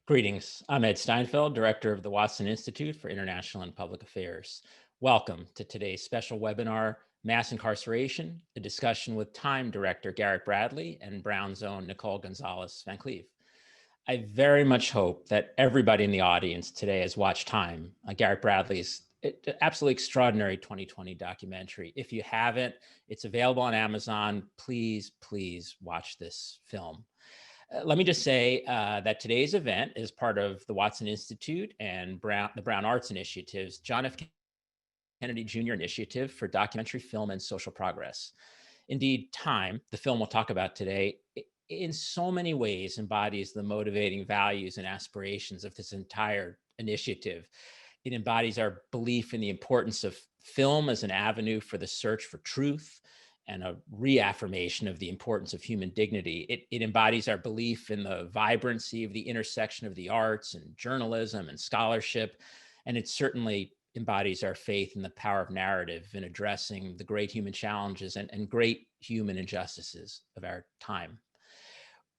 Greetings. I'm Ed Steinfeld, Director of the Watson Institute for International and Public Affairs. Welcome to today's special webinar, Mass Incarceration, a discussion with Time Director Garrett Bradley and Brown's own Nicole Gonazlez Van Cleve. I very much hope that everybody in the audience today has watched Time, Garrett Bradley's absolutely extraordinary 2020 documentary. If you haven't, it's available on Amazon. Please, please watch this film. Let me just say that today's event is part of the Watson Institute and the Brown Arts Initiative's John F. Kennedy Jr. Initiative for Documentary Film and Social Progress. Indeed, Time, the film we'll talk about today, in so many ways embodies the motivating values and aspirations of this entire initiative. It embodies our belief in the importance of film as an avenue for the search for truth and a reaffirmation of the importance of human dignity. It embodies our belief in the vibrancy of the intersection of the arts and journalism and scholarship. And it certainly embodies our faith in the power of narrative in addressing the great human challenges and great human injustices of our time.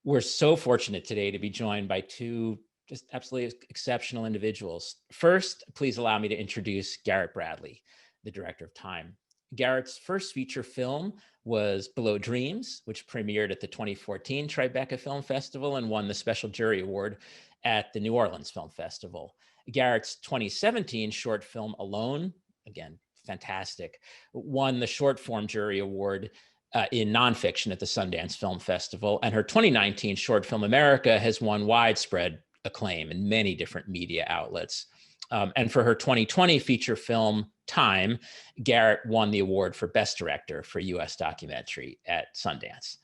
We're so fortunate today to be joined by two just absolutely exceptional individuals. First, please allow me to introduce Garrett Bradley, the director of Time. Garrett's first feature film was Below Dreams, which premiered at the 2014 Tribeca Film Festival and won the Special Jury Award at the New Orleans Film Festival. Garrett's 2017 short film Alone, again, fantastic, won the Short Form Jury Award in nonfiction at the Sundance Film Festival. And her 2019 short film America has won widespread acclaim in many different media outlets. And for her 2020 feature film, Time, Garrett won the award for Best Director for U.S. Documentary at Sundance.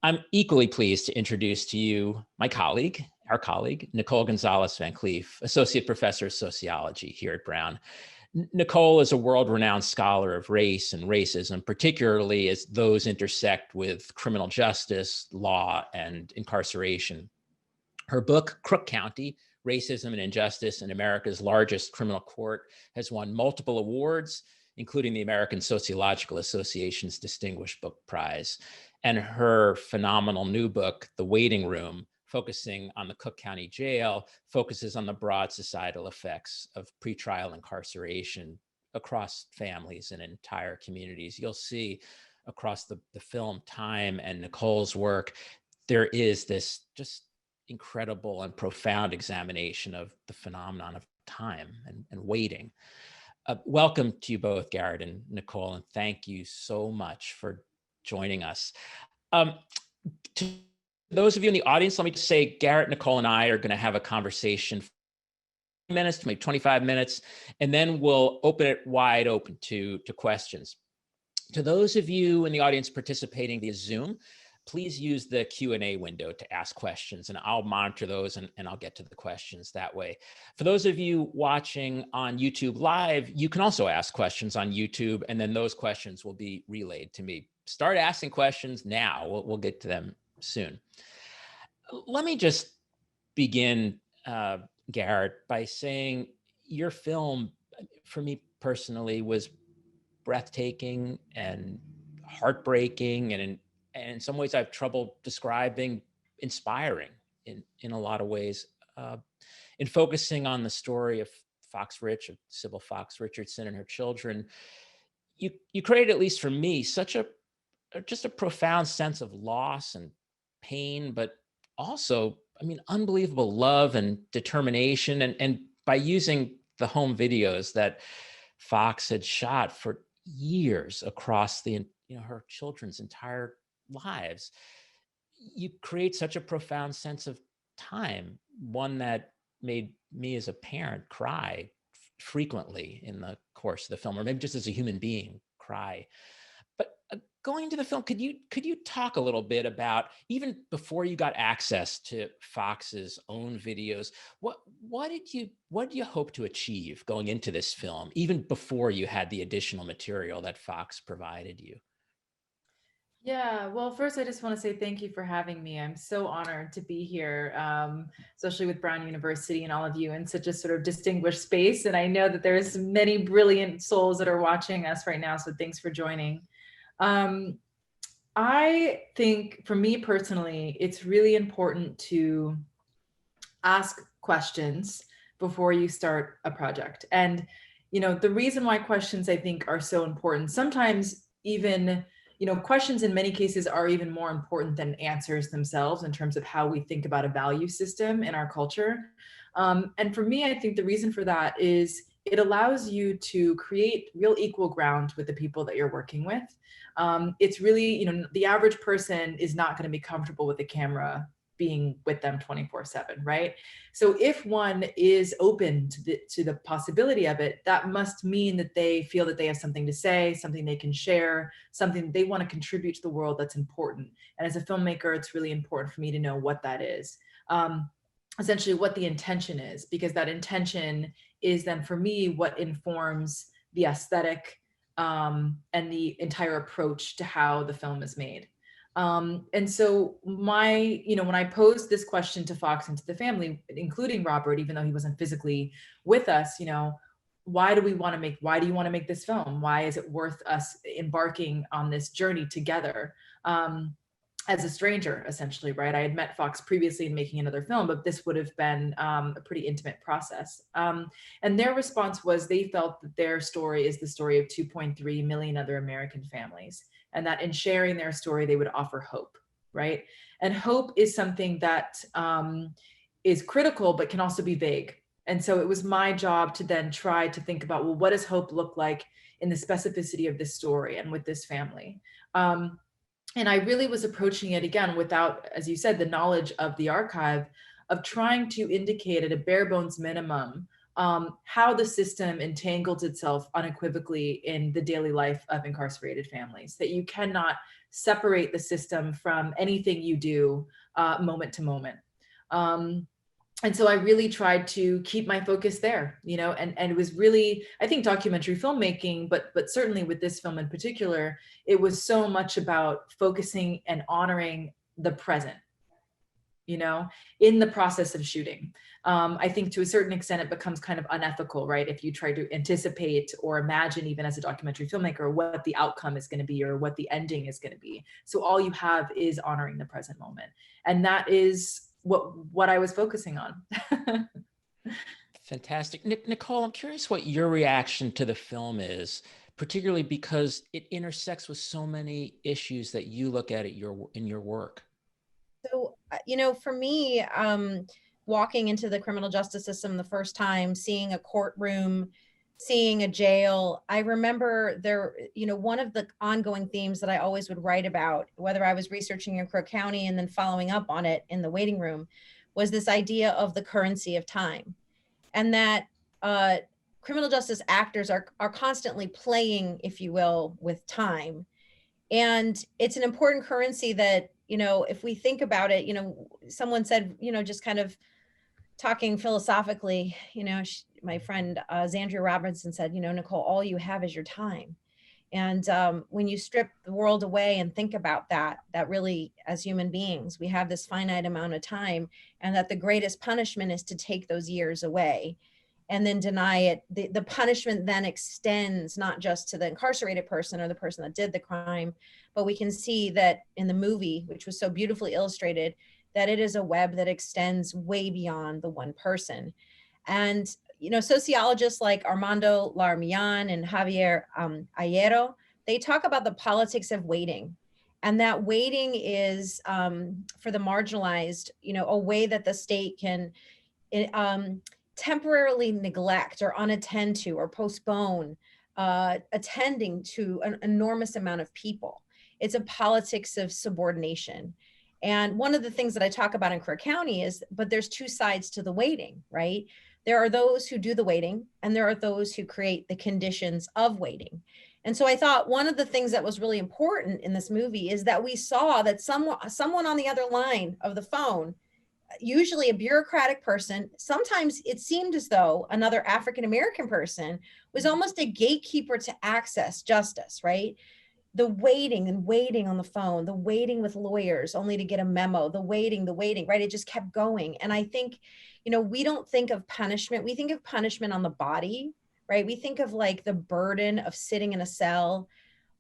I'm equally pleased to introduce to you my colleague, our colleague, Nicole Gonazlez Van Cleve, Associate Professor of Sociology here at Brown. Nicole is a world-renowned scholar of race and racism, particularly as those intersect with criminal justice, law, and incarceration. Her book, Crook County, Racism and Injustice in America's Largest Criminal Court, has won multiple awards, including the American Sociological Association's Distinguished Book Prize. And her phenomenal new book, The Waiting Room, focusing on the Cook County Jail, focuses on the broad societal effects of pretrial incarceration across families and entire communities. You'll see across the film Time and Nicole's work, there is this just incredible and profound examination of the phenomenon of time and waiting. Welcome to you both, Garrett and Nicole, and thank you so much for joining us. To those of you in the audience, let me just say, Garrett, Nicole, and I are going to have a conversation for minutes to maybe 25 minutes, and then we'll open it wide open to questions. To those of you in the audience participating via Zoom, please use the Q&A window to ask questions, and I'll monitor those and I'll get to the questions that way. For those of you watching on YouTube Live, you can also ask questions on YouTube, and then those questions will be relayed to me. Start asking questions now. We'll get to them soon. Let me just begin, Garrett, by saying your film, for me personally, was breathtaking and heartbreaking, and in some ways I have trouble describing, inspiring in a lot of ways. In focusing on the story of Sybil Fox Richardson and her children, you created, at least for me, such just a profound sense of loss and pain, but also, I mean, unbelievable love and determination. And by using the home videos that Fox had shot for years across her children's entire lives, you create such a profound sense of time, one that made me as a parent cry frequently in the course of the film, or maybe just as a human being cry. But going to the film, could you talk a little bit about, even before you got access to Fox's own videos, what did you hope to achieve going into this film, even before you had the additional material that Fox provided you? Yeah, well, first, I just want to say thank you for having me. I'm so honored to be here, especially with Brown University and all of you in such a sort of distinguished space. And I know that there's many brilliant souls that are watching us right now, so thanks for joining. I think for me personally, it's really important to ask questions before you start a project. And, the reason why questions I think are so important, sometimes even, questions in many cases are even more important than answers themselves in terms of how we think about a value system in our culture. And for me, I think the reason for that is it allows you to create real equal ground with the people that you're working with. It's really, the average person is not going to be comfortable with the camera being with them 24/7, right? So if one is open to the possibility of it, that must mean that they feel that they have something to say, something they can share, something they want to contribute to the world that's important. And as a filmmaker, it's really important for me to know what that is. Essentially what the intention is, because that intention is then for me what informs the aesthetic and the entire approach to how the film is made. And so when I posed this question to Fox and to the family, including Robert, even though he wasn't physically with us, why do you want to make this film? Why is it worth us embarking on this journey together? As a stranger, essentially, right? I had met Fox previously in making another film, but this would have been a pretty intimate process. And their response was they felt that their story is the story of 2.3 million other American families, and that in sharing their story, they would offer hope, right? And hope is something that is critical, but can also be vague. And so it was my job to then try to think about, well, what does hope look like in the specificity of this story and with this family? And I really was approaching it again without, as you said, the knowledge of the archive, of trying to indicate at a bare bones minimum how the system entangles itself unequivocally in the daily life of incarcerated families, that you cannot separate the system from anything you do moment to moment. And so I really tried to keep my focus there, and it was really, I think, documentary filmmaking, but certainly with this film in particular, it was so much about focusing and honoring the present, in the process of shooting. I think to a certain extent, it becomes kind of unethical, right? If you try to anticipate or imagine, even as a documentary filmmaker, what the outcome is going to be or what the ending is going to be. So all you have is honoring the present moment. And that is what I was focusing on. Fantastic. Nicole, I'm curious what your reaction to the film is, particularly because it intersects with so many issues that you look at in your work. So, for me, walking into the criminal justice system the first time, seeing a courtroom, seeing a jail, I remember there, one of the ongoing themes that I always would write about, whether I was researching in Crook County and then following up on it in the waiting room, was this idea of the currency of time. And that criminal justice actors are constantly playing, if you will, with time. And it's an important currency that, if we think about it, someone said, just kind of talking philosophically, my friend Zandria Robinson said, Nicole, all you have is your time. And when you strip the world away and think about that really, as human beings, we have this finite amount of time, and that the greatest punishment is to take those years away and then deny it. The punishment then extends not just to the incarcerated person or the person that did the crime, but we can see that in the movie, which was so beautifully illustrated, that it is a web that extends way beyond the one person. And, sociologists like Armando Larmian and Javier Ayero, they talk about the politics of waiting. And that waiting is, for the marginalized, a way that the state can temporarily neglect or unattend to or postpone attending to an enormous amount of people. It's a politics of subordination. And one of the things that I talk about in Crook County is, but there's two sides to the waiting, right? There are those who do the waiting, and there are those who create the conditions of waiting. And so I thought one of the things that was really important in this movie is that we saw that someone on the other line of the phone, usually a bureaucratic person, sometimes it seemed as though another African-American person, was almost a gatekeeper to access justice, right? The waiting and waiting on the phone, the waiting with lawyers only to get a memo, the waiting, right? It just kept going. And I think, we don't think of punishment. We think of punishment on the body, right? We think of like the burden of sitting in a cell.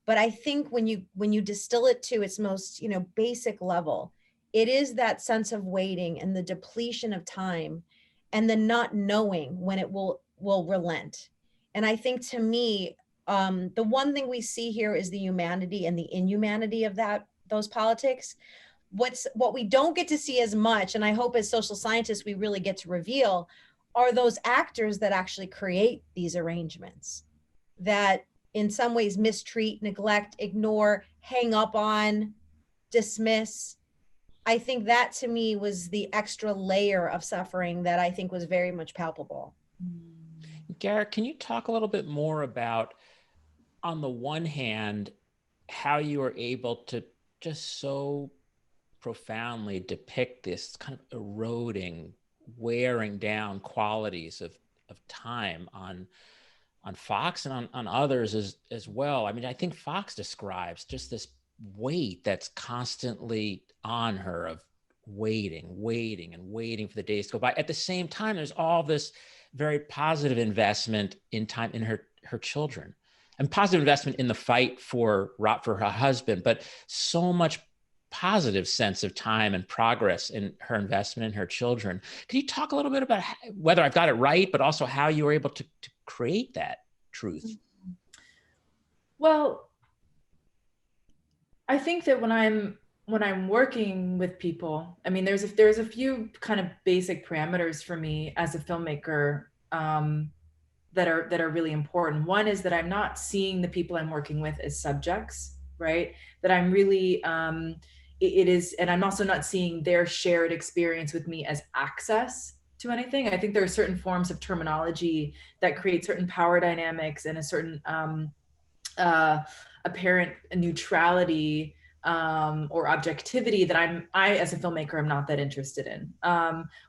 But I think when you distill it to its most, basic level, it is that sense of waiting and the depletion of time and the not knowing when it will relent. And I think, to me, the one thing we see here is the humanity and the inhumanity of those politics. What we don't get to see as much, and I hope as social scientists we really get to reveal, are those actors that actually create these arrangements, that in some ways mistreat, neglect, ignore, hang up on, dismiss. I think that, to me, was the extra layer of suffering that I think was very much palpable. Garrett, can you talk a little bit more about, on the one hand, how you were able to just so profoundly depict this kind of eroding, wearing down qualities of time on Fox and on others as well? I mean, I think Fox describes just this weight that's constantly on her of waiting for the days to go by. At the same time, there's all this very positive investment in time in her children, and positive investment in the fight for her husband, but so much positive sense of time and progress in her investment in her children. Can you talk a little bit about whether I've got it right, but also how you were able to create that truth? Well, I think that when I'm working with people, I mean, there's a few kind of basic parameters for me as a filmmaker that are really important. One is that I'm not seeing the people I'm working with as subjects, right? That I'm really it is, and I'm also not seeing their shared experience with me as access to anything. I think there are certain forms of terminology that create certain power dynamics and a certain apparent neutrality or objectivity that I as a filmmaker am not that interested in.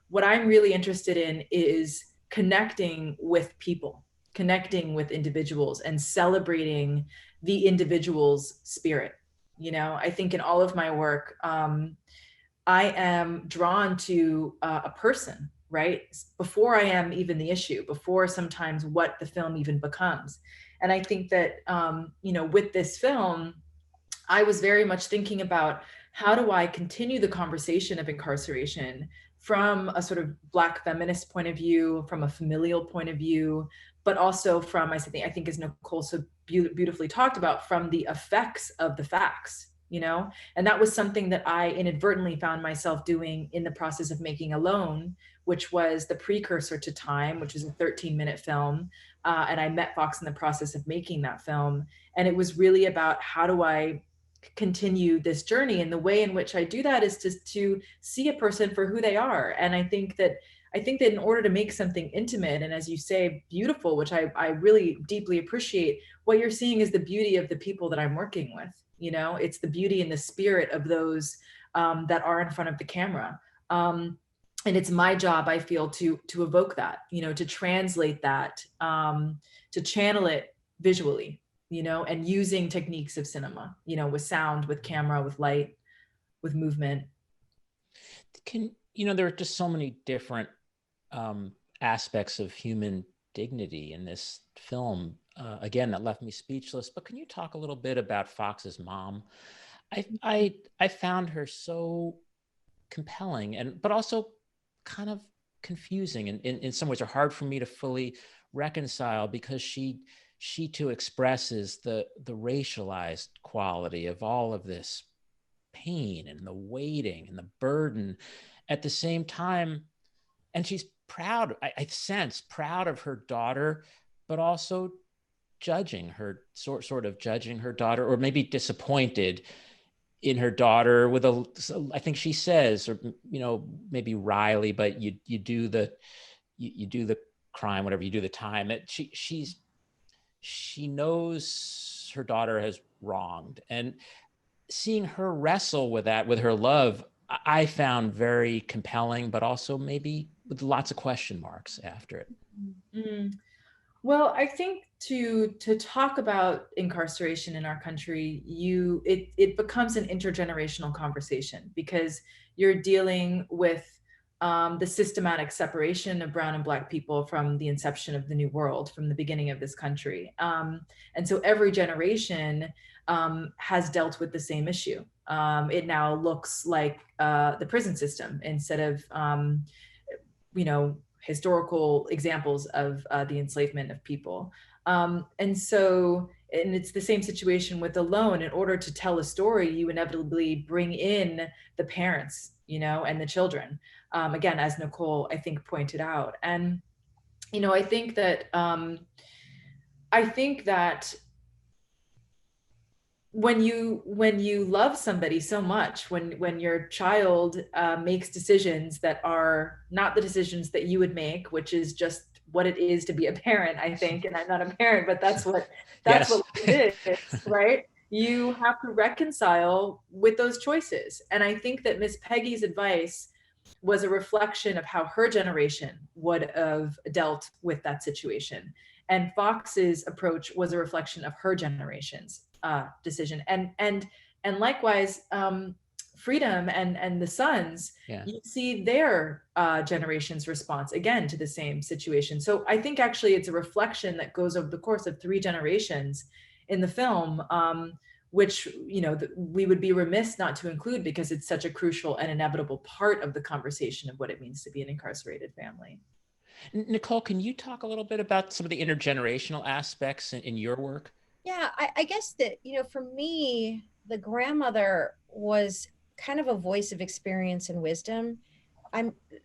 What I'm really interested in is connecting with people, connecting with individuals, and celebrating the individual's spirit. You know, I think in all of my work, I am drawn to a person, right? Before I am even the issue, before sometimes what the film even becomes. And I think that, you know, with this film, I was very much thinking about, how do I continue the conversation of incarceration from a sort of Black feminist point of view, from a familial point of view, but also from, I think as Nicole so beautifully talked about, from the effects of the facts, you know? And that was something that I inadvertently found myself doing in the process of making Alone, which was the precursor to Time, which is a 13-minute film. And I met Fox in the process of making that film. And it was really about, how do I continue this journey? And the way in which I do that is to see a person for who they are. And I think that in order to make something intimate, and as you say, beautiful, which I really deeply appreciate, what you're seeing is the beauty of the people that I'm working with. You know, it's the beauty and the spirit of those that are in front of the camera. And it's my job, I feel, to evoke that, you know, to translate that, to channel it visually, you know, and using techniques of cinema, you know, with sound, with camera, with light, with movement. You know, there are just so many different aspects of human dignity in this film, again, that left me speechless. But can you talk a little bit about Fox's mom? I found her so compelling, but also kind of confusing, and in some ways are hard for me to fully reconcile, because she too expresses the racialized quality of all of this pain and the waiting and the burden at the same time. And she's proud, I sense, proud of her daughter, but also judging her, sort of judging her daughter, or maybe disappointed in her daughter with I think she says, or, you know, maybe Riley, but you do the crime, whatever, you do the time. She knows her daughter has wronged, and seeing her wrestle with that, with her love, I found very compelling, but also maybe with lots of question marks after it. Mm-hmm. Well, I think to talk about incarceration in our country, it becomes an intergenerational conversation, because you're dealing with the systematic separation of brown and black people from the inception of the New World, from the beginning of this country. And so every generation has dealt with the same issue. It now looks like the prison system instead of, historical examples of the enslavement of people. And it's the same situation with the loan. In order to tell a story, you inevitably bring in the parents, and the children. Again, as Nicole, I think, pointed out. And, I think that when you love somebody so much, when your child makes decisions that are not the decisions that you would make, which is just what it is to be a parent, I think, and I'm not a parent, but that's what it is, right? You have to reconcile with those choices. And I think that Miss Peggy's advice was a reflection of how her generation would have dealt with that situation. And Fox's approach was a reflection of her generation's decision. And likewise, Freedom and the Sons, you see their generation's response again to the same situation. So I think actually it's a reflection that goes over the course of 3 generations in the film, which we would be remiss not to include because it's such a crucial and inevitable part of the conversation of what it means to be an incarcerated family. Nicole, can you talk a little bit about some of the intergenerational aspects in your work? Yeah, I guess that, for me, the grandmother was kind of a voice of experience and wisdom.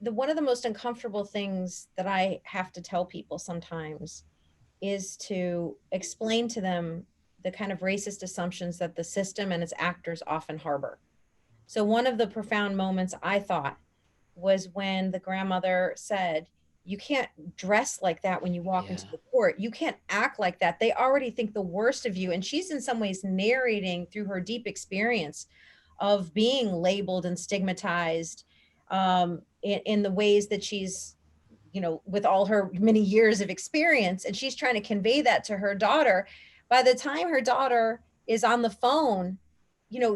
One of the most uncomfortable things that I have to tell people sometimes is to explain to them the kind of racist assumptions that the system and its actors often harbor. So one of the profound moments I thought was when the grandmother said, you can't dress like that when you walk into the court. You can't act like that. They already think the worst of you. And she's in some ways narrating through her deep experience of being labeled and stigmatized in the ways that she's, with all her many years of experience. And she's trying to convey that to her daughter. By the time her daughter is on the phone,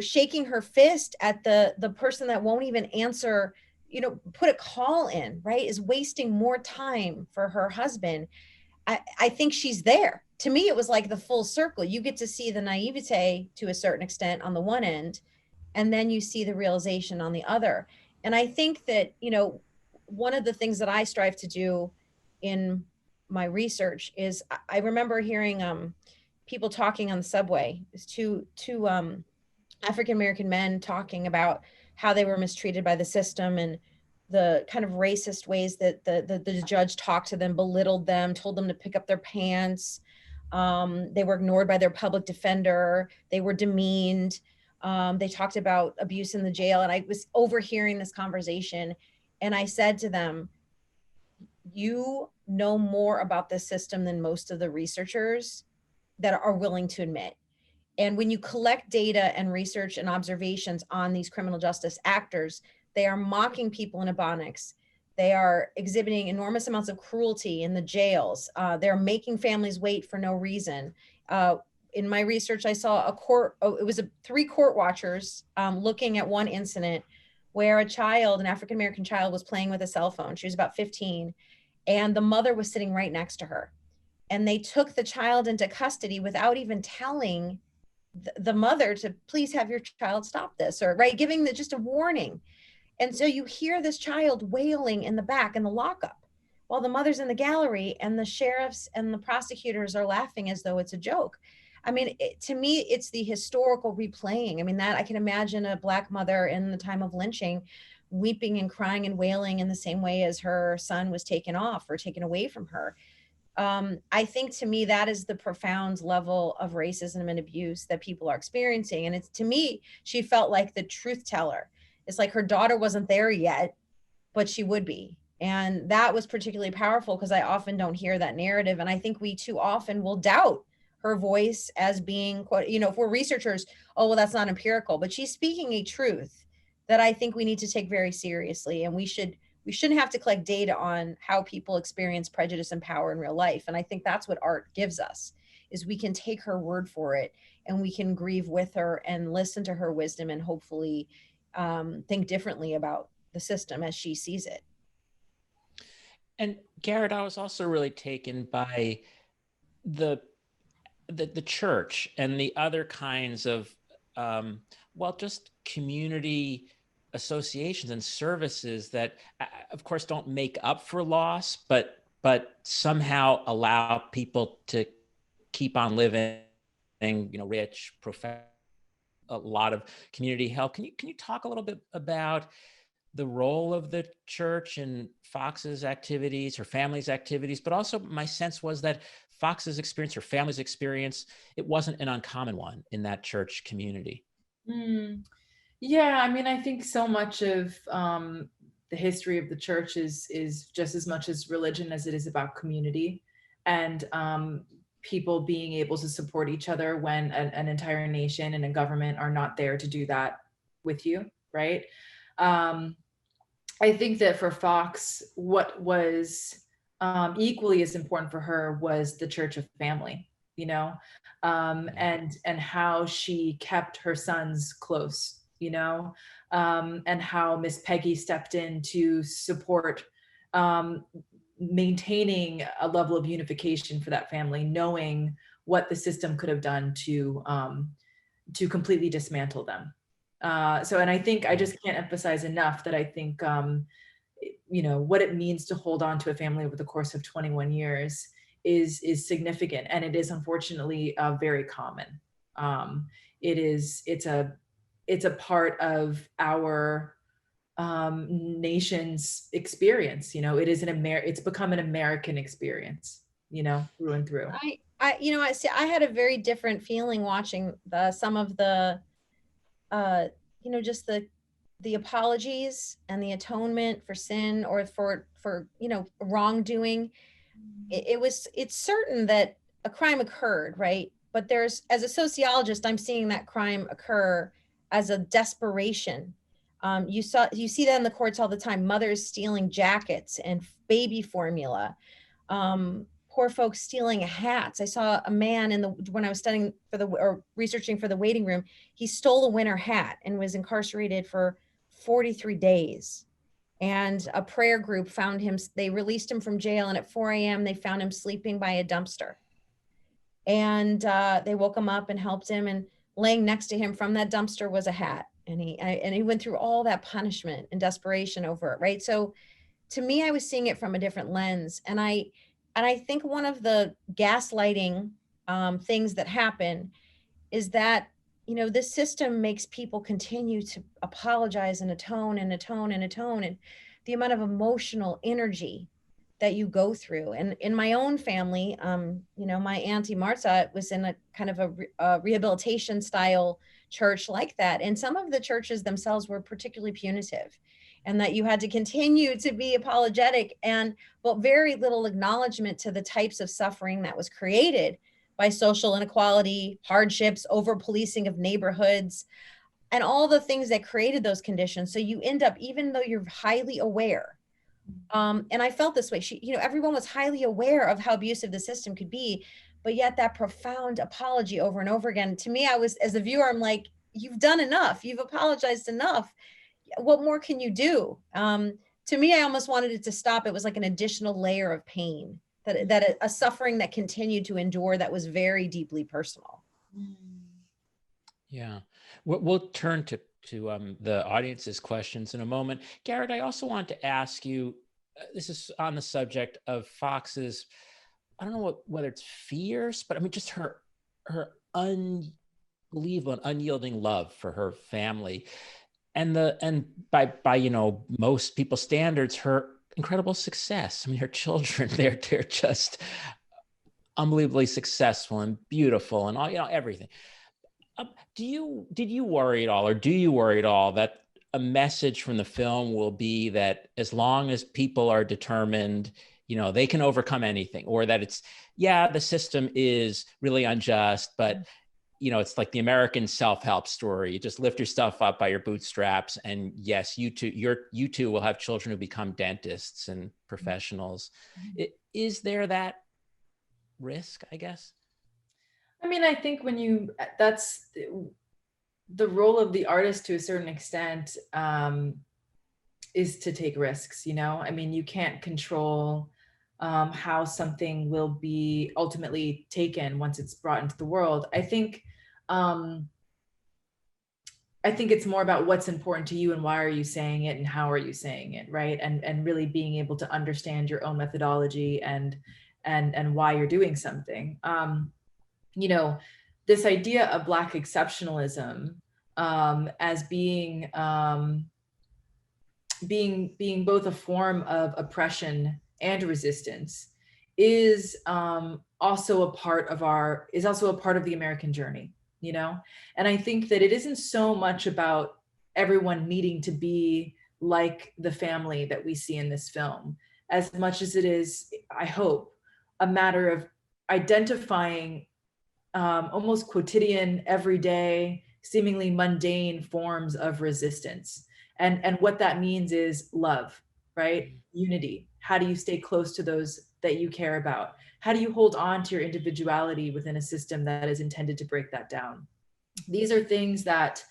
shaking her fist at the person that won't even answer, put a call in, right, is wasting more time for her husband. I think she's there. To me, it was like the full circle. You get to see the naivete to a certain extent on the one end, and then you see the realization on the other. And I think that, one of the things that I strive to do in my research is I remember hearing people talking on the subway. It's two African-American men talking about how they were mistreated by the system and the kind of racist ways that the judge talked to them, belittled them, told them to pick up their pants. They were ignored by their public defender. They were demeaned. They talked about abuse in the jail. And I was overhearing this conversation. And I said to them, you know more about this system than most of the researchers that are willing to admit. And when you collect data and research and observations on these criminal justice actors, they are mocking people in Ebonics. They are exhibiting enormous amounts of cruelty in the jails. They're making families wait for no reason. In my research, I saw it was 3 court watchers looking at one incident where an African-American child was playing with a cell phone. She was about 15, and the mother was sitting right next to her. And they took the child into custody without even telling the mother to please have your child stop this, or giving just a warning. And so you hear this child wailing in the back in the lockup while the mother's in the gallery, and the sheriffs and the prosecutors are laughing as though it's a joke. I mean, to me, it's the historical replaying. I mean, that I can imagine a Black mother in the time of lynching weeping and crying and wailing in the same way as her son was taken off or taken away from her. I think, to me, that is the profound level of racism and abuse that people are experiencing. And to me, she felt like the truth teller. It's like her daughter wasn't there yet, but she would be. And that was particularly powerful because I often don't hear that narrative. And I think we too often will doubt her voice as being, if we're researchers, oh, well, that's not empirical, but she's speaking a truth that I think we need to take very seriously. And we shouldn't have to collect data on how people experience prejudice and power in real life. And I think that's what art gives us, is we can take her word for it, and we can grieve with her and listen to her wisdom, and hopefully think differently about the system as she sees it. And Garrett, I was also really taken by the the church and the other kinds of well, just community associations and services that, of course, don't make up for loss, but somehow allow people to keep on living, rich, a lot of community help. Can you talk a little bit about the role of the church in Fox's activities, her family's activities, but also my sense was that Fox's experience, her family's experience, it wasn't an uncommon one in that church community. Mm. Yeah, I mean, I think so much of the history of the church is just as much as religion as it is about community, and people being able to support each other when an entire nation and a government are not there to do that with you, right? Um, I think that for Fox, what was equally as important for her was the church of family, and how she kept her sons close, and how Miss Peggy stepped in to support um, maintaining a level of unification for that family, knowing what the system could have done to completely dismantle them. And I think I just can't emphasize enough that I think, what it means to hold on to a family over the course of 21 years is significant, and it is unfortunately very common. Um, it's a part of our nation's experience. It's become an American experience, through and through. I had a very different feeling watching some of the uh, just the apologies and the atonement for sin or for wrongdoing. It's certain that a crime occurred, right? But as a sociologist, I'm seeing that crime occur as a desperation. You see that in the courts all the time: mothers stealing jackets and baby formula, poor folks stealing hats. I saw a man when I was studying or researching for the waiting room. He stole a winter hat and was incarcerated for 43 days. And a prayer group found him. They released him from jail, and at 4 a.m. they found him sleeping by a dumpster. And they woke him up and helped him. And laying next to him from that dumpster was a hat. And he went through all that punishment and desperation over it, right? So to me, I was seeing it from a different lens. And I think one of the gaslighting things that happen is that, this system makes people continue to apologize and atone and atone and atone. And the amount of emotional energy that you go through. And in my own family, my Auntie Martha was in a kind of a rehabilitation style church like that. And some of the churches themselves were particularly punitive, and that you had to continue to be apologetic, but very little acknowledgement to the types of suffering that was created by social inequality, hardships, over policing of neighborhoods, and all the things that created those conditions. So you end up, even though you're highly aware, and I felt this way, everyone was highly aware of how abusive the system could be, but yet that profound apology over and over again. To me, as a viewer, I'm like, you've done enough. You've apologized enough. What more can you do? To me, I almost wanted it to stop. It was like an additional layer of pain, that a suffering that continued to endure, that was very deeply personal. Yeah, we'll turn to the audience's questions in a moment. Garrett, I also want to ask you, this is on the subject of Fox's, I don't know whether it's fierce, but I mean, just her unbelievable and unyielding love for her family, and by most people's standards, her incredible success. I mean, her children, they're just unbelievably successful and beautiful and all, everything. Did you worry at all, or do you worry at all that a message from the film will be that as long as people are determined, they can overcome anything, or that the system is really unjust, but it's like the American self-help story. You just lift yourself up by your bootstraps, and yes, you too will have children who become dentists and professionals. Is there that risk, I guess? I mean, I think that's the role of the artist to a certain extent, is to take risks, you know? I mean, you can't control how something will be ultimately taken once it's brought into the world. Um, I think it's more about what's important to you and why are you saying it and how are you saying it, right? And really being able to understand your own methodology and why you're doing something. You know, this idea of Black exceptionalism as being both a form of oppression and resistance is also a part of the American journey, you know? And I think that it isn't so much about everyone needing to be like the family that we see in this film, as much as it is, I hope, a matter of identifying almost quotidian, everyday, seemingly mundane forms of resistance. And what that means is love, right? Unity. How do you stay close to those that you care about? How do you hold on to your individuality within a system that is intended to break that down? These are things that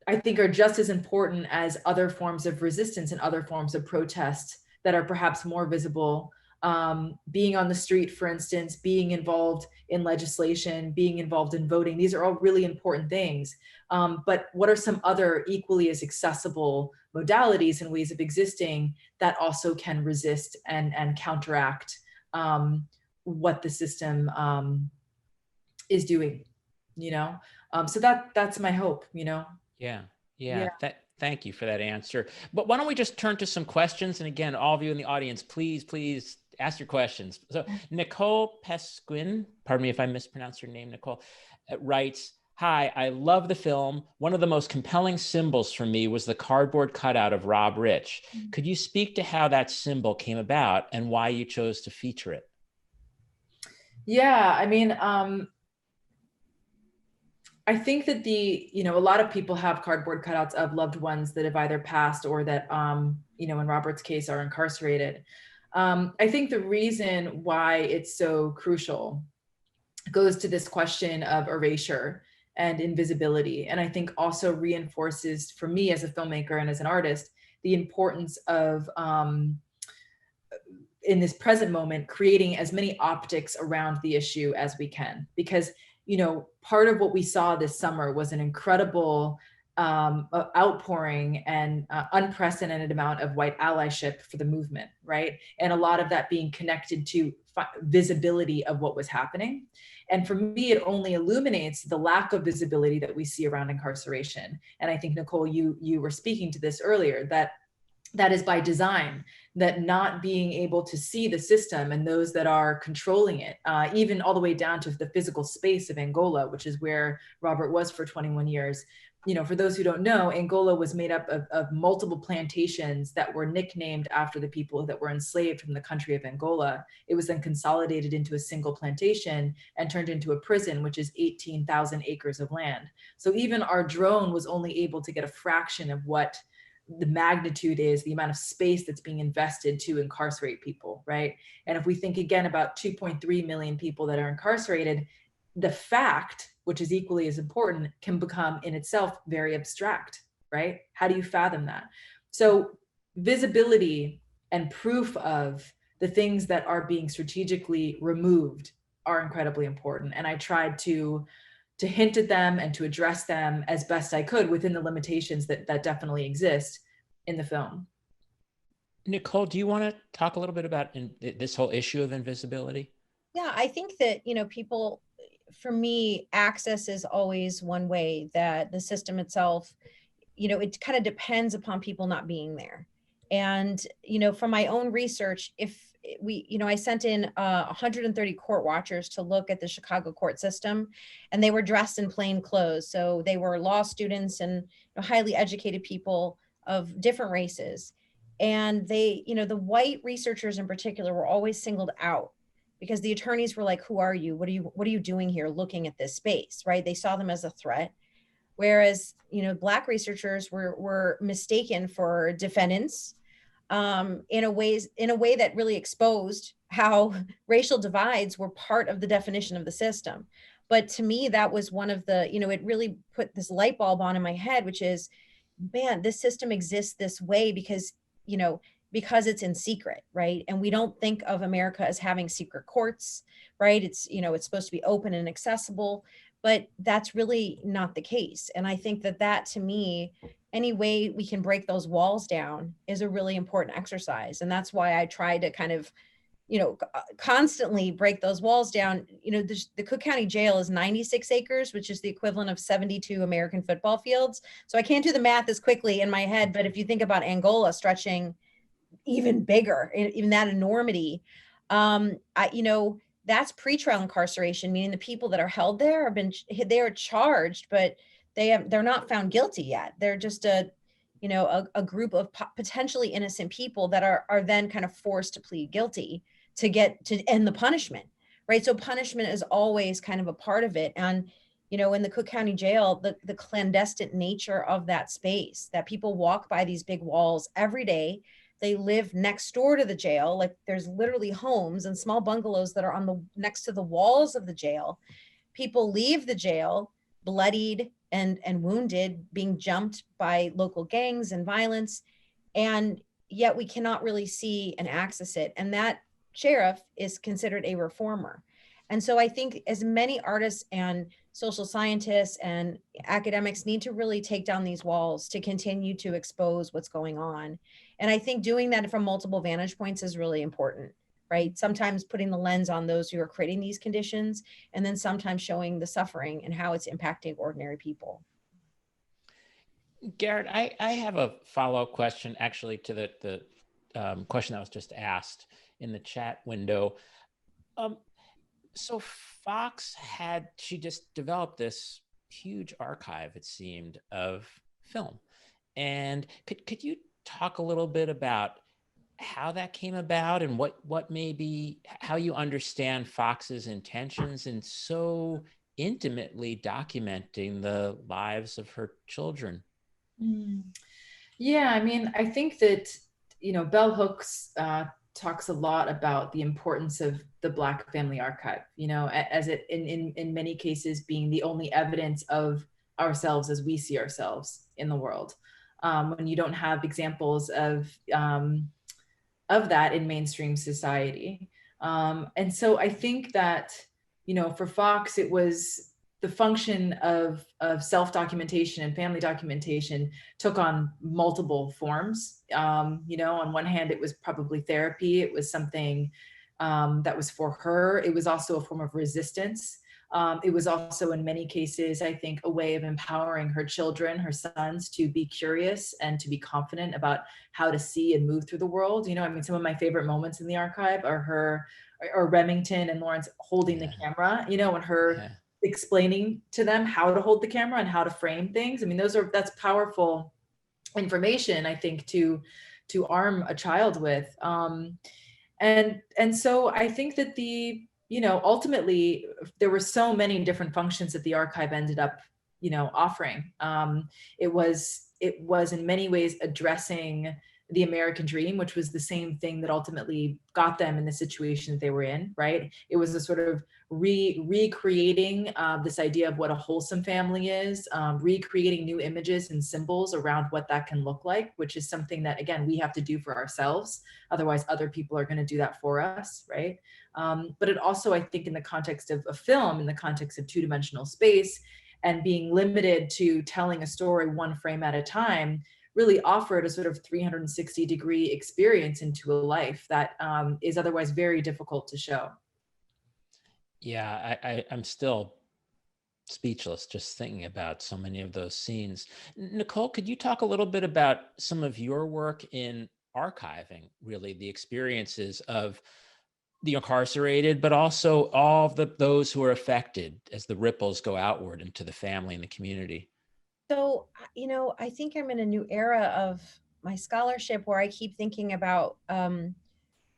I think are just as important as other forms of resistance and other forms of protest that are perhaps more visible. Being on the street, for instance, being involved in legislation, being involved in voting, these are all really important things. But what are some other equally as accessible modalities and ways of existing that also can resist and counteract what the system is doing, you know? So that's my hope, you know? Yeah. Yeah. Thank you for that answer. But why don't we just turn to some questions? And again, all of you in the audience, please ask your questions. So Nicole Pesquin, pardon me if I mispronounced your name, Nicole, writes, "Hi, I love the film. One of the most compelling symbols for me was the cardboard cutout of Rob Rich. Could you speak to how that symbol came about and why you chose to feature it?" Yeah, I mean, I think that a lot of people have cardboard cutouts of loved ones that have either passed or that, in Robert's case, are incarcerated. I think the reason why it's so crucial goes to this question of erasure and invisibility. And I think also reinforces, for me as a filmmaker and as an artist, the importance of, in this present moment, creating as many optics around the issue as we can. Because part of what we saw this summer was an incredible outpouring and unprecedented amount of white allyship for the movement, right? And a lot of that being connected to visibility of what was happening. And for me, it only illuminates the lack of visibility that we see around incarceration. And I think, Nicole, you were speaking to this earlier, that is by design, that not being able to see the system and those that are controlling it, even all the way down to the physical space of Angola, which is where Robert was for 21 years. For those who don't know, Angola was made up of multiple plantations that were nicknamed after the people that were enslaved from the country of Angola. It was then consolidated into a single plantation and turned into a prison, which is 18,000 acres of land. So even our drone was only able to get a fraction of what the magnitude is, the amount of space that's being invested to incarcerate people, right? And if we think again about 2.3 million people that are incarcerated, the fact, which is equally as important, can become in itself very abstract, right? How do you fathom that? So visibility and proof of the things that are being strategically removed are incredibly important. And I tried to hint at them and to address them as best I could within the limitations that definitely exist in the film. Nicole, do you want to talk a little bit about this whole issue of invisibility? Yeah, I think that, people, for me, access is always one way that the system itself, it kind of depends upon people not being there. And, from my own research, if I sent in 130 court watchers to look at the Chicago court system, and they were dressed in plain clothes. So they were law students and highly educated people of different races. And they, the white researchers in particular were always singled out because the attorneys were like, who are you? What are you doing here looking at this space, right? They saw them as a threat. Whereas, Black researchers were mistaken for defendants, in a way that really exposed how racial divides were part of the definition of the system. But to me, that was one of the, it really put this light bulb on in my head, which is, man, this system exists this way because, because it's in secret, right? And we don't think of America as having secret courts, right? It's supposed to be open and accessible, but that's really not the case. And I think that to me, any way we can break those walls down is a really important exercise. And that's why I try to kind of, constantly break those walls down. The Cook County Jail is 96 acres, which is the equivalent of 72 American football fields. So I can't do the math as quickly in my head, but if you think about Angola stretching even bigger, even that enormity, that's pretrial incarceration, meaning the people that are held there they are charged, but they're not found guilty yet. They're just a group of potentially innocent people that are then kind of forced to plead guilty to end the punishment, right? So punishment is always kind of a part of it. And, in the Cook County Jail, the clandestine nature of that space, that people walk by these big walls every day. They live next door to the jail. Like, there's literally homes and small bungalows that are next to the walls of the jail. People leave the jail bloodied and wounded, being jumped by local gangs and violence. And yet we cannot really see and access it. And that sheriff is considered a reformer. And so I think as many artists and social scientists and academics need to really take down these walls to continue to expose what's going on. And I think doing that from multiple vantage points is really important, right? Sometimes putting the lens on those who are creating these conditions, and then sometimes showing the suffering and how it's impacting ordinary people. Garrett, I have a follow-up question actually to the question that was just asked in the chat window. So Fox she just developed this huge archive, it seemed, of film. And could you talk a little bit about how that came about and what maybe how you understand Fox's intentions in so intimately documenting the lives of her children? Yeah, I mean, I think that, Bell Hooks talks a lot about the importance of the Black family archive, as it in many cases being the only evidence of ourselves as we see ourselves in the world. When you don't have examples of that in mainstream society. And so I think that, for Fox, it was the function of self-documentation and family documentation took on multiple forms. On one hand, it was probably therapy. It was something that was for her. It was also a form of resistance. It was also, in many cases, I think, a way of empowering her children, her sons, to be curious and to be confident about how to see and move through the world. Some of my favorite moments in the archive are Remington and Lawrence holding the camera, and her explaining to them how to hold the camera and how to frame things. That's powerful information, I think, to arm a child with. And so I think that ultimately there were so many different functions that the archive ended up, offering. It was in many ways addressing the American dream, which was the same thing that ultimately got them in the situation that they were in, right? It was a sort of recreating this idea of what a wholesome family is, recreating new images and symbols around what that can look like, which is something that, again, we have to do for ourselves. Otherwise, other people are going to do that for us, right? But it also, I think, in the context of a film, in the context of two-dimensional space, and being limited to telling a story one frame at a time, really offered a sort of 360-degree experience into a life that is otherwise very difficult to show. Yeah, I'm still speechless just thinking about so many of those scenes. Nicole, could you talk a little bit about some of your work in archiving, really the experiences of the incarcerated, but also all of those who are affected as the ripples go outward into the family and the community? So, I think I'm in a new era of my scholarship where I keep thinking about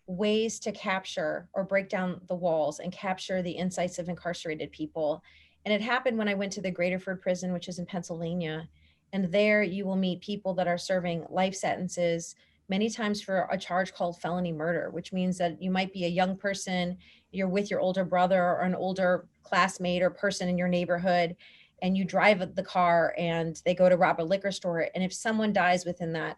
ways to capture or break down the walls and capture the insights of incarcerated people. And it happened when I went to the Graterford prison, which is in Pennsylvania. And there you will meet people that are serving life sentences, many times for a charge called felony murder, which means that you might be a young person, you're with your older brother or an older classmate or person in your neighborhood. and you drive the car and they go to rob a liquor store. And if someone dies within that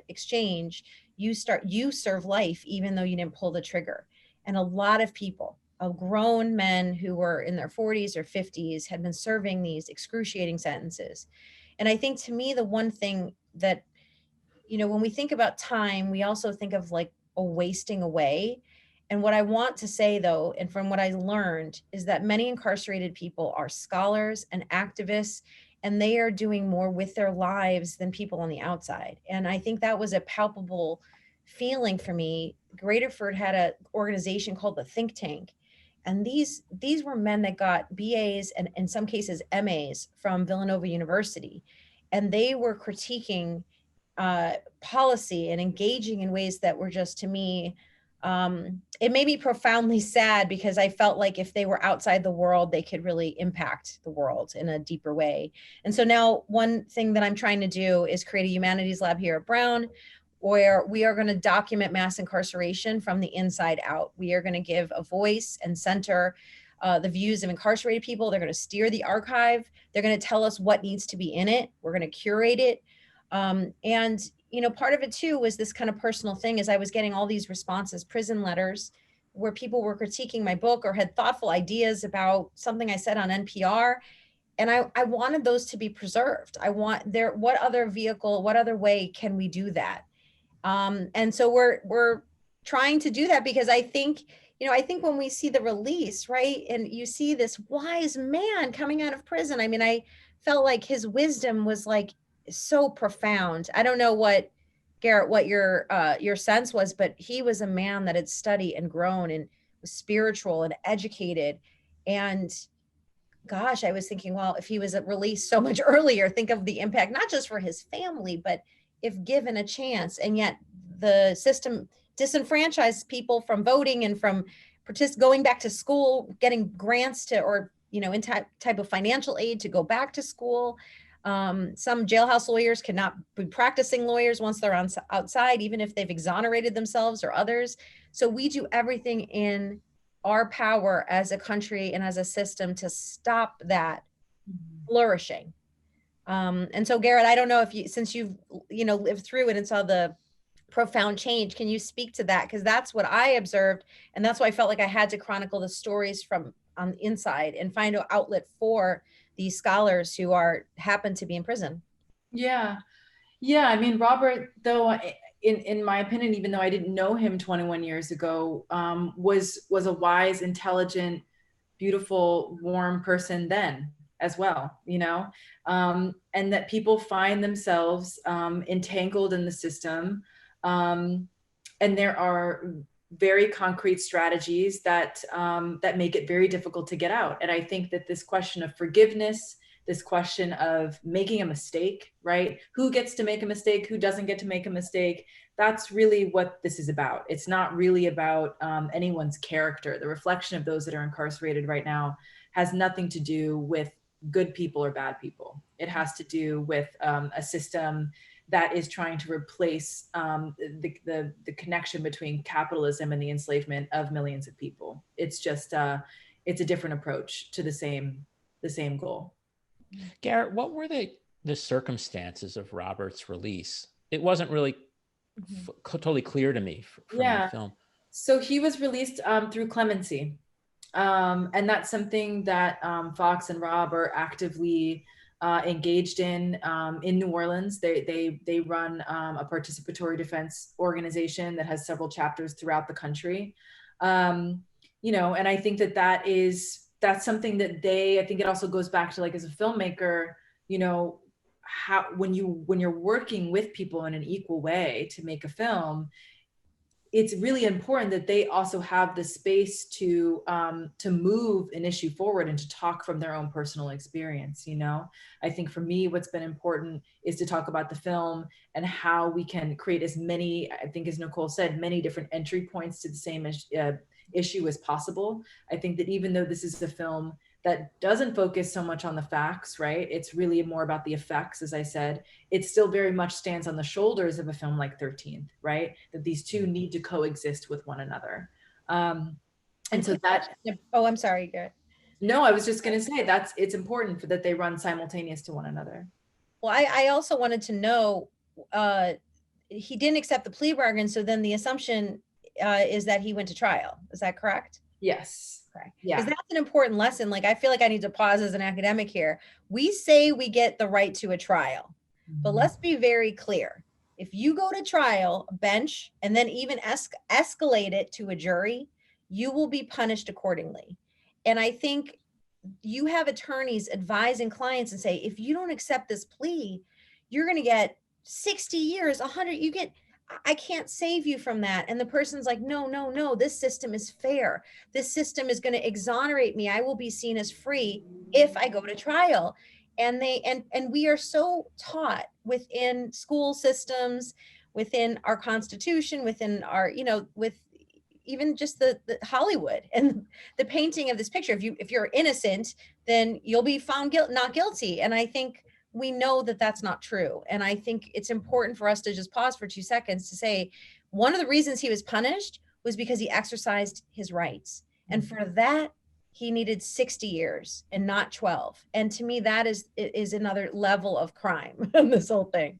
exchange, you serve life, even though you didn't pull the trigger. And a lot of people, grown men who were in their 40s or 50s, had been serving these excruciating sentences. And I think, to me, the one thing that, when we think about time, we also think of like a wasting away. And what I want to say, though, and from what I learned, is that many incarcerated people are scholars and activists, and they are doing more with their lives than people on the outside. And I think that was a palpable feeling for me. Graterford had an organization called the Think Tank. And these were men that got BAs and in some cases MAs from Villanova University. And they were critiquing policy and engaging in ways that were just, to me, it made me profoundly sad, because I felt like if they were outside the world, they could really impact the world in a deeper way. And so now one thing that I'm trying to do is create a humanities lab here at Brown, where we are going to document mass incarceration from the inside out. We are going to give a voice and center the views of incarcerated people. They're going to steer the archive. They're going to tell us what needs to be in it. We're going to curate it. And part of it too was this kind of personal thing, as I was getting all these responses, prison letters, where people were critiquing my book or had thoughtful ideas about something I said on NPR. And I wanted those to be preserved. What other way can we do that? And so we're trying to do that, because I think when we see the release, right, and you see this wise man coming out of prison, I mean, I felt like his wisdom was like so profound. I don't know Garrett, what your sense was, but he was a man that had studied and grown and was spiritual and educated. And gosh, I was thinking, well, if he was released so much earlier, think of the impact, not just for his family, but if given a chance. And yet the system disenfranchised people from voting and from going back to school, getting grants in type of financial aid to go back to school. Some jailhouse lawyers cannot be practicing lawyers once they're outside, even if they've exonerated themselves or others. So we do everything in our power as a country and as a system to stop that flourishing. And so, Garrett, I don't know if since you've lived through it and saw the profound change, can you speak to that? Because that's what I observed, and that's why I felt like I had to chronicle the stories from on the inside and find an outlet for these scholars who happen to be in prison. Yeah. I mean, Robert, though, in my opinion, even though I didn't know him 21 years ago, was a wise, intelligent, beautiful, warm person then as well, and that people find themselves entangled in the system. And there are very concrete strategies that make it very difficult to get out. And I think that this question of forgiveness, this question of making a mistake, right? Who gets to make a mistake? Who doesn't get to make a mistake? That's really what this is about. It's not really about anyone's character. The reflection of those that are incarcerated right now has nothing to do with good people or bad people. It has to do with a system that is trying to replace the connection between capitalism and the enslavement of millions of people. It's just it's a different approach to the same goal. Garrett, what were the circumstances of Robert's release? It wasn't really totally clear to me from the film. So he was released through clemency. And that's something that Fox and Rob are actively engaged in New Orleans. They run a participatory defense organization that has several chapters throughout the country. And I think that's something that I think it also goes back to, like, as a filmmaker, how when you're working with people in an equal way to make a film, it's really important that they also have the space to move an issue forward and to talk from their own personal experience. I think for me, what's been important is to talk about the film and how we can create as many, I think, as Nicole said, many different entry points to the same issue as possible. I think that even though this is a film that doesn't focus so much on the facts, right? It's really more about the effects, as I said. It still very much stands on the shoulders of a film like 13th, right? That these two need to coexist with one another. And so that... Oh, I'm sorry, Garrett. No, I was just going to say it's important that they run simultaneous to one another. Well, I also wanted to know, he didn't accept the plea bargain, so then the assumption is that he went to trial. Is that correct? Yes. Correct. Yeah. Because that's an important lesson. Like, I feel like I need to pause as an academic here. We say we get the right to a trial, but let's be very clear. If you go to trial, bench, and then even escalate it to a jury, you will be punished accordingly. And I think you have attorneys advising clients and say, if you don't accept this plea, you're going to get 60 years, 100, I can't save you from that. And the person's like, no, no, no, this system is fair. This system is going to exonerate me. I will be seen as free if I go to trial. And we are so taught within school systems, within our constitution, within our, with even just the Hollywood and the painting of this picture. If you're innocent, then you'll be found not guilty. And I think we know that that's not true. And I think it's important for us to just pause for 2 seconds to say, one of the reasons he was punished was because he exercised his rights. And for that, he needed 60 years and not 12. And to me, that is another level of crime in this whole thing.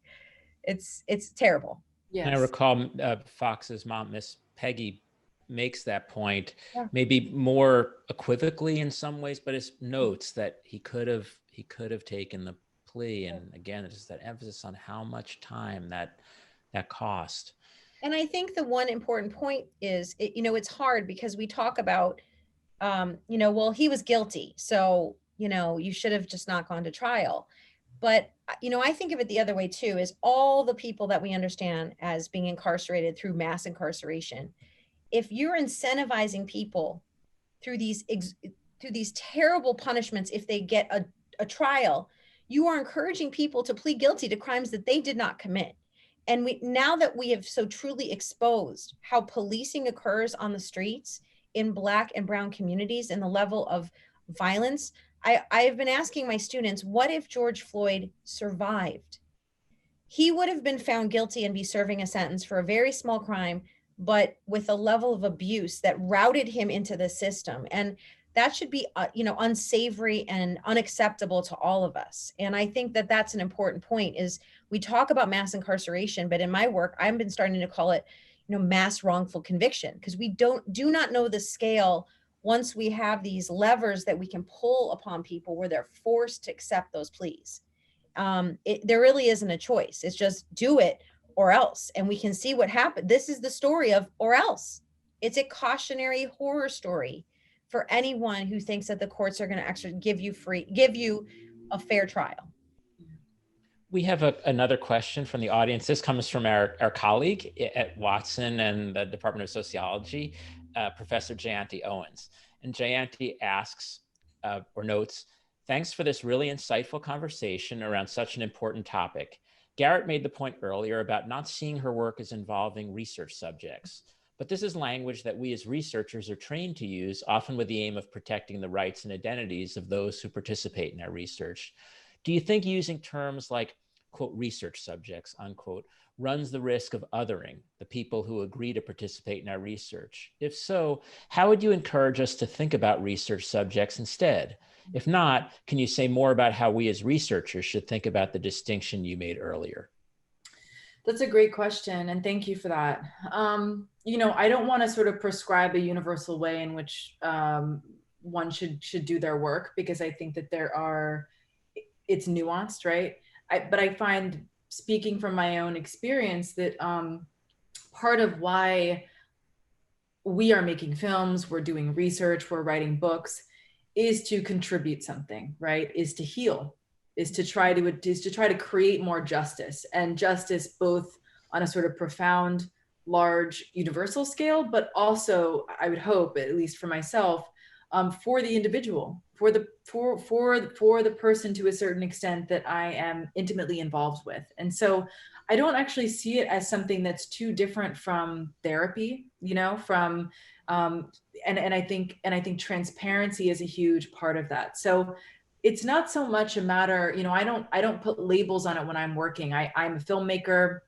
It's terrible. Yes. And I recall Fox's mom, Miss Peggy, makes that point, maybe more equivocally in some ways, but it notes that he could have taken the plea. And again, it's just that emphasis on how much time that cost. And I think the one important point is, it's hard because we talk about, well, he was guilty, so, you should have just not gone to trial. But, I think of it the other way too, is all the people that we understand as being incarcerated through mass incarceration. If you're incentivizing people through these terrible punishments, if they get a trial, you are encouraging people to plead guilty to crimes that they did not commit. And now that we have so truly exposed how policing occurs on the streets in Black and brown communities and the level of violence, I have been asking my students, what if George Floyd survived? He would have been found guilty and be serving a sentence for a very small crime, but with a level of abuse that routed him into the system. And that should be, unsavory and unacceptable to all of us. And I think that that's an important point. Is we talk about mass incarceration, but in my work, I've been starting to call it, mass wrongful conviction, because we do not know the scale once we have these levers that we can pull upon people where they're forced to accept those pleas. There really isn't a choice. It's just do it or else. And we can see what happened. This is the story of or else. It's a cautionary horror story for anyone who thinks that the courts are going to actually give you a fair trial. We have another question from the audience. This comes from our colleague at Watson and the Department of Sociology, Professor Jayanti Owens. And Jayanti asks or notes, thanks for this really insightful conversation around such an important topic. Garrett made the point earlier about not seeing her work as involving research subjects, but this is language that we as researchers are trained to use, often with the aim of protecting the rights and identities of those who participate in our research. Do you think using terms like, quote, research subjects, unquote, runs the risk of othering the people who agree to participate in our research? If so, how would you encourage us to think about research subjects instead? If not, can you say more about how we as researchers should think about the distinction you made earlier? That's a great question, and thank you for that. I don't want to sort of prescribe a universal way in which one should do their work, because I think that it's nuanced, right? But I find, speaking from my own experience, that part of why we are making films, we're doing research, we're writing books, is to contribute something, right? Is to heal, is to try to create more justice, and justice both on a sort of profound, large, universal scale, but also, I would hope, at least for myself, for the individual, for the person to a certain extent that I am intimately involved with. And so I don't actually see it as something that's too different from therapy, and I think transparency is a huge part of that. So it's not so much a matter, I don't put labels on it when I'm working. I'm a filmmaker.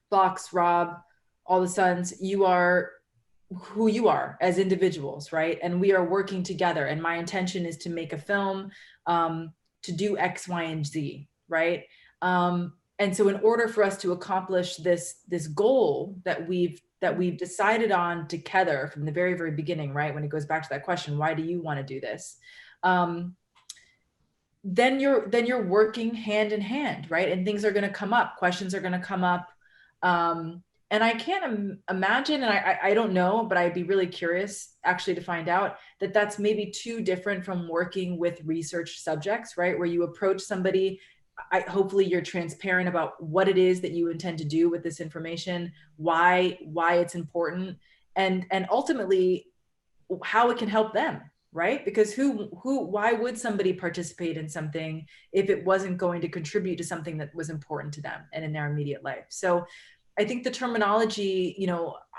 Fox, Rob, all the sons, you are who you are as individuals, right? And we are working together. And my intention is to make a film, to do X, Y, and Z, right? And so in order for us to accomplish this goal that we've decided on together from the very, very beginning, right? When it goes back to that question, why do you want to do this? Then you're working hand in hand, right? And things are going to come up, questions are going to come up. And I can't imagine, and I don't know, but I'd be really curious actually to find out that that's maybe too different from working with research subjects, right? Where you approach somebody, hopefully you're transparent about what it is that you intend to do with this information, why it's important, and ultimately how it can help them, right? Because why would somebody participate in something if it wasn't going to contribute to something that was important to them and in their immediate life? So I think the terminology,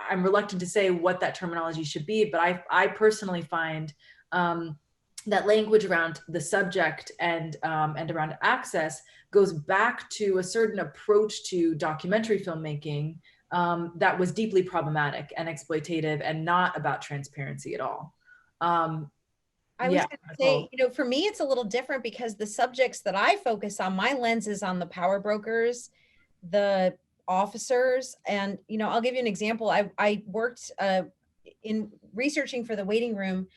I'm reluctant to say what that terminology should be, but I personally find that language around the subject and around access goes back to a certain approach to documentary filmmaking that was deeply problematic and exploitative and not about transparency at all. I was going to say, for me, it's a little different because the subjects that I focus on, my lens is on the power brokers, the officers. And, I'll give you an example. I worked in researching for the waiting room.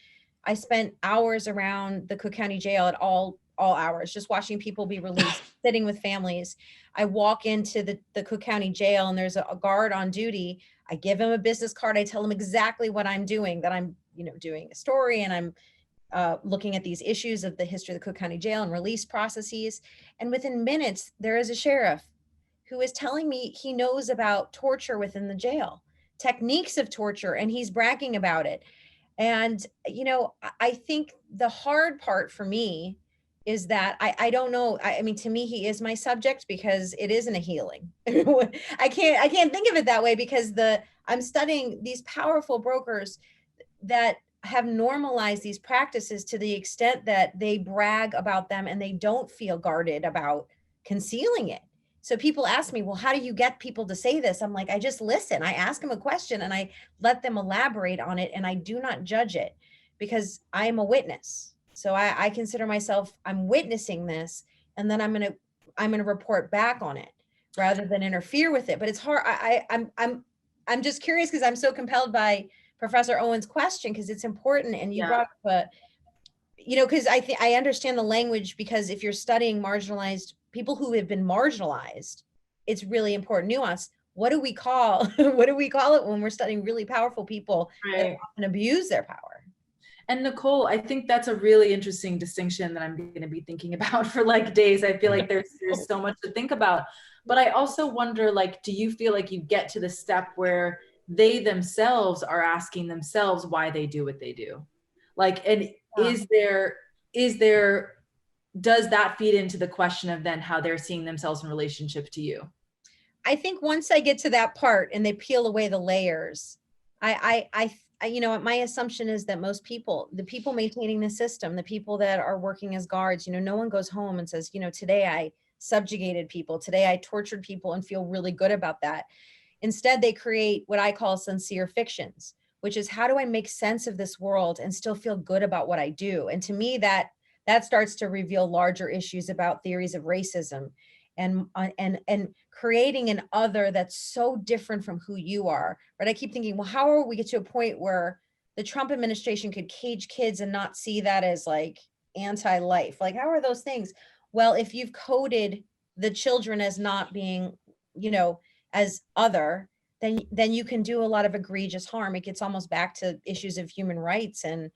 I spent hours around the Cook County jail at all hours, just watching people be released, sitting with families. I walk into the Cook County jail and there's a guard on duty. I give him a business card. I tell him exactly what I'm doing, that I'm, doing a story and I'm looking at these issues of the history of the Cook County jail and release processes. And within minutes, there is a sheriff who is telling me he knows about torture within the jail, techniques of torture, and he's bragging about it. And, I think the hard part for me is that I don't know. I mean, to me, he is my subject because it isn't a healing. I can't think of it that way because I'm studying these powerful brokers that have normalized these practices to the extent that they brag about them and they don't feel guarded about concealing it. So people ask me, well, how do you get people to say this? I'm like, I just listen. I ask them a question and I let them elaborate on it. And I do not judge it because I am a witness. So I consider myself, I'm witnessing this, and then I'm going to report back on it rather than interfere with it. But it's hard. I'm just curious because I'm so compelled by Professor Owen's question because it's important. And you brought up because I understand the language, because if you're studying marginalized people who have been marginalized, it's really important nuance. What do we call it when we're studying really powerful people that often abuse their power? And Nicole, I think that's a really interesting distinction that I'm going to be thinking about for days. I feel like there's so much to think about, but I also wonder, do you feel like you get to the step where they themselves are asking themselves why they do what they do? Does that feed into the question of then how they're seeing themselves in relationship to you? I think once I get to that part and they peel away the layers, my assumption is that most people, the people maintaining the system, the people that are working as guards, no one goes home and says, today I subjugated people, today I tortured people and feel really good about that. Instead, they create what I call sincere fictions, which is how do I make sense of this world and still feel good about what I do? And to me, that starts to reveal larger issues about theories of racism and creating an other that's so different from who you are. But I keep thinking, well, how are we get to a point where the Trump administration could cage kids and not see that as anti-life? How are those things? Well, if you've coded the children as not being, as other, then you can do a lot of egregious harm. It gets almost back to issues of human rights. And,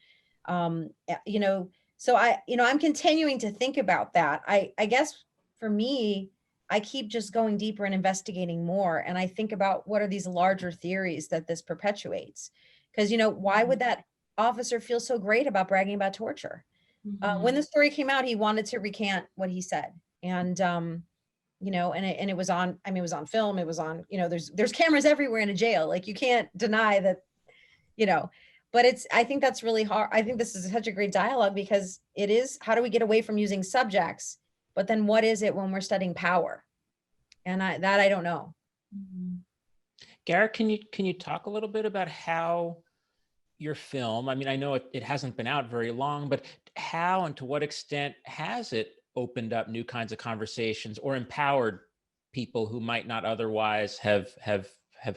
so I'm continuing to think about that. I guess for me, I keep just going deeper and investigating more. And I think about what are these larger theories that this perpetuates? Because, why would that officer feel so great about bragging about torture? Mm-hmm. When the story came out, he wanted to recant what he said. And, and it was on, it was on film. It was on, there's cameras everywhere in a jail. You can't deny that, but I think that's really hard. I think this is such a great dialogue because it is, how do we get away from using subjects? But then what is it when we're studying power? And I don't know. Garrett, can you talk a little bit about how your film, I mean, I know it hasn't been out very long, but how and to what extent has it opened up new kinds of conversations or empowered people who might not otherwise have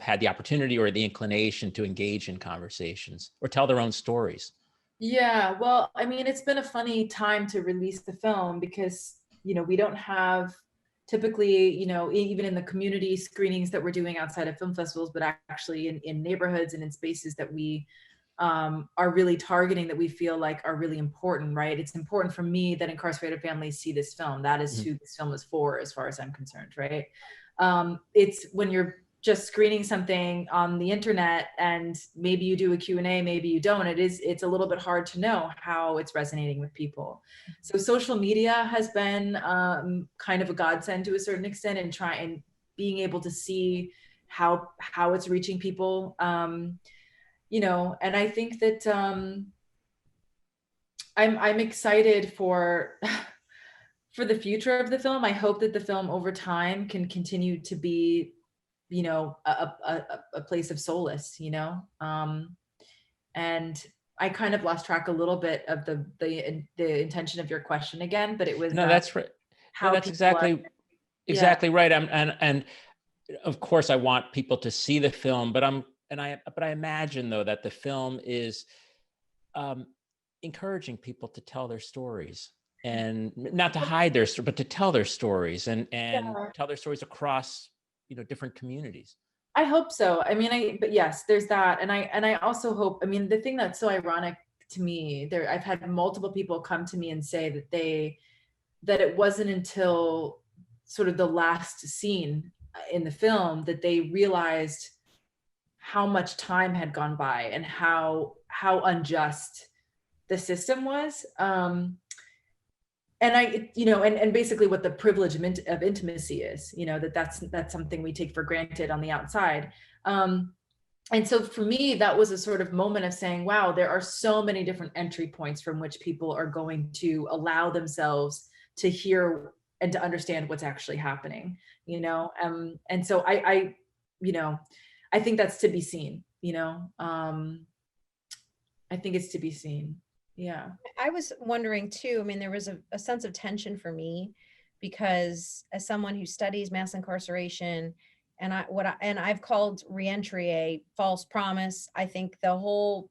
had the opportunity or the inclination to engage in conversations or tell their own stories? Yeah, well, I mean, it's been a funny time to release the film because, we don't have typically, even in the community screenings that we're doing outside of film festivals, but actually in neighborhoods and in spaces that we are really targeting, that we feel like are really important, right? It's important for me that incarcerated families see this film. That is who this film is for, as far as I'm concerned, right? It's when you're just screening something on the internet and maybe you do a Q&A, maybe you don't, it's a little bit hard to know how it's resonating with people. So social media has been kind of a godsend to a certain extent, and being able to see how it's reaching people. And I think that I'm excited for for the future of the film. I hope that the film over time can continue to be, a place of solace, and I kind of lost track a little bit of the intention of your question again, but it was No, that's right. No, how that's people are, yeah. exactly right. And of course I want people to see the film, but I imagine though that the film is um, encouraging people to tell their stories and not to hide their story, but to tell their stories and Yeah. tell their stories across, different communities. I hope so. I mean, but yes, there's that. And I also hope, I mean, the thing that's so ironic to me, I've had multiple people come to me and say that it wasn't until sort of the last scene in the film that they realized how much time had gone by and how unjust the system was. And and basically what the privilege of intimacy is, that's something we take for granted on the outside. And so for me, that was a sort of moment of saying, wow, there are so many different entry points from which people are going to allow themselves to hear and to understand what's actually happening, and so I think that's to be seen, I think it's to be seen. Yeah. I was wondering too, I mean, there was a sense of tension for me because as someone who studies mass incarceration and I've called reentry a false promise. I think the whole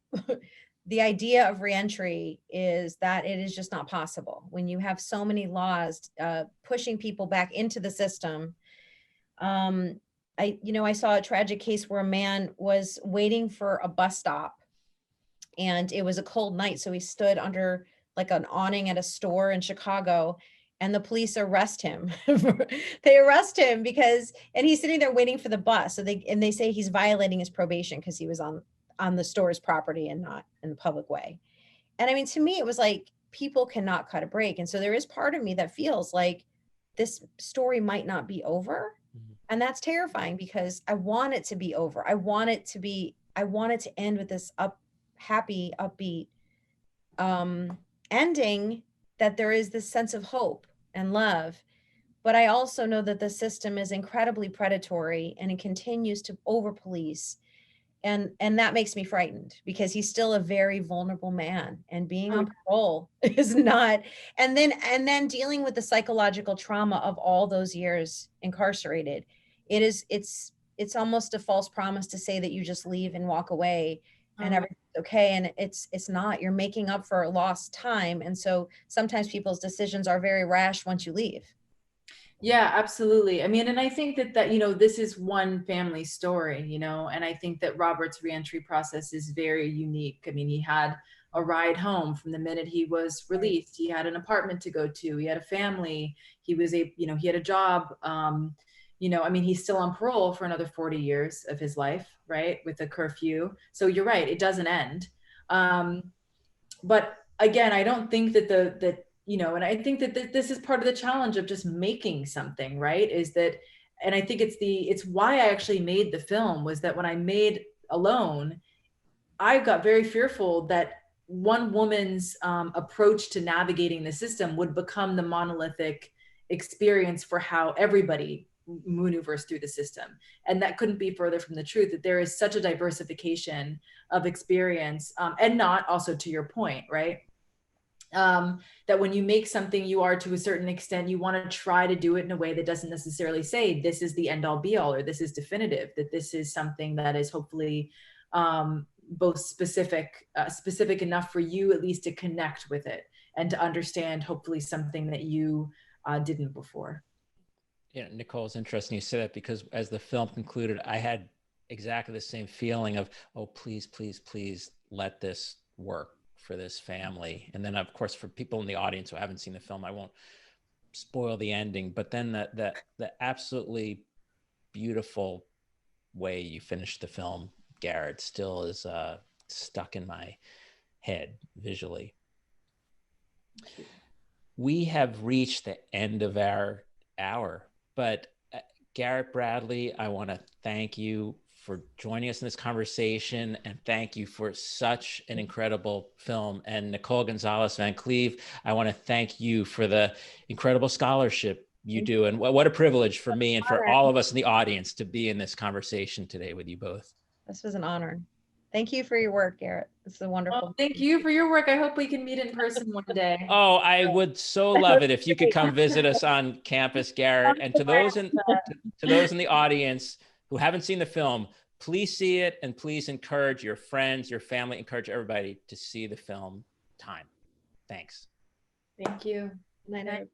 the idea of reentry is that it is just not possible when you have so many laws pushing people back into the system. I saw a tragic case where a man was waiting for a bus stop and it was a cold night. So he stood under like an awning at a store in Chicago and the police arrest him. They arrest him and he's sitting there waiting for the bus. So they say he's violating his probation because he was on the store's property and not in the public way. And I mean, to me, it was like, people cannot cut a break. And so there is part of me that feels like this story might not be over. Mhm. And that's terrifying because I want it to be over. I want it to end with this happy, upbeat ending, that there is this sense of hope and love. But I also know that the system is incredibly predatory and it continues to over police. And that makes me frightened because he's still a very vulnerable man, and being on parole is not, and then dealing with the psychological trauma of all those years incarcerated. It's almost a false promise to say that you just leave and walk away and everything's okay. And it's not. You're making up for lost time. And so sometimes people's decisions are very rash once you leave. Yeah, absolutely. I mean, and I think that this is one family story, and I think that Robert's reentry process is very unique. I mean, he had a ride home from the minute he was released. He had an apartment to go to. He had a family. He had a job. I mean, he's still on parole for another 40 years of his life, right? With a curfew. So you're right, it doesn't end. But again, I don't think that and I think that this is part of the challenge of just making something, right? And I think it's why I actually made the film, was that when I made Alone, I got very fearful that one woman's approach to navigating the system would become the monolithic experience for how everybody maneuvers through the system. And that couldn't be further from the truth, that there is such a diversification of experience, and not, also to your point, right? That when you make something, you are, to a certain extent, you want to try to do it in a way that doesn't necessarily say this is the end all be all, or this is definitive, that this is something that is hopefully both specific enough for you at least to connect with it and to understand hopefully something that you didn't before. Yeah, Nicole, it's interesting you say that, because as the film concluded, I had exactly the same feeling of, oh, please, please, please let this work for this family. And then, of course, for people in the audience who haven't seen the film, I won't spoil the ending, but then the absolutely beautiful way you finished the film, Garrett, still is stuck in my head visually. We have reached the end of our hour, but Garrett Bradley, I want to thank you for joining us in this conversation, and thank you for such an incredible film. And Nicole Gonazlez Van Cleve, I want to thank you for the incredible scholarship you do. And what a privilege for me and for all of us in the audience to be in this conversation today with you both. This was an honor. Thank you for your work, Garrett. This is a wonderful. Well, thank you for your work. I hope we can meet in person one day. Oh, I would so love it if you could come visit us on campus, Garrett. And to those in the audience who haven't seen the film, please see it, and please encourage your friends, your family, encourage everybody to see the film Time. Thanks. Thank you. Good night.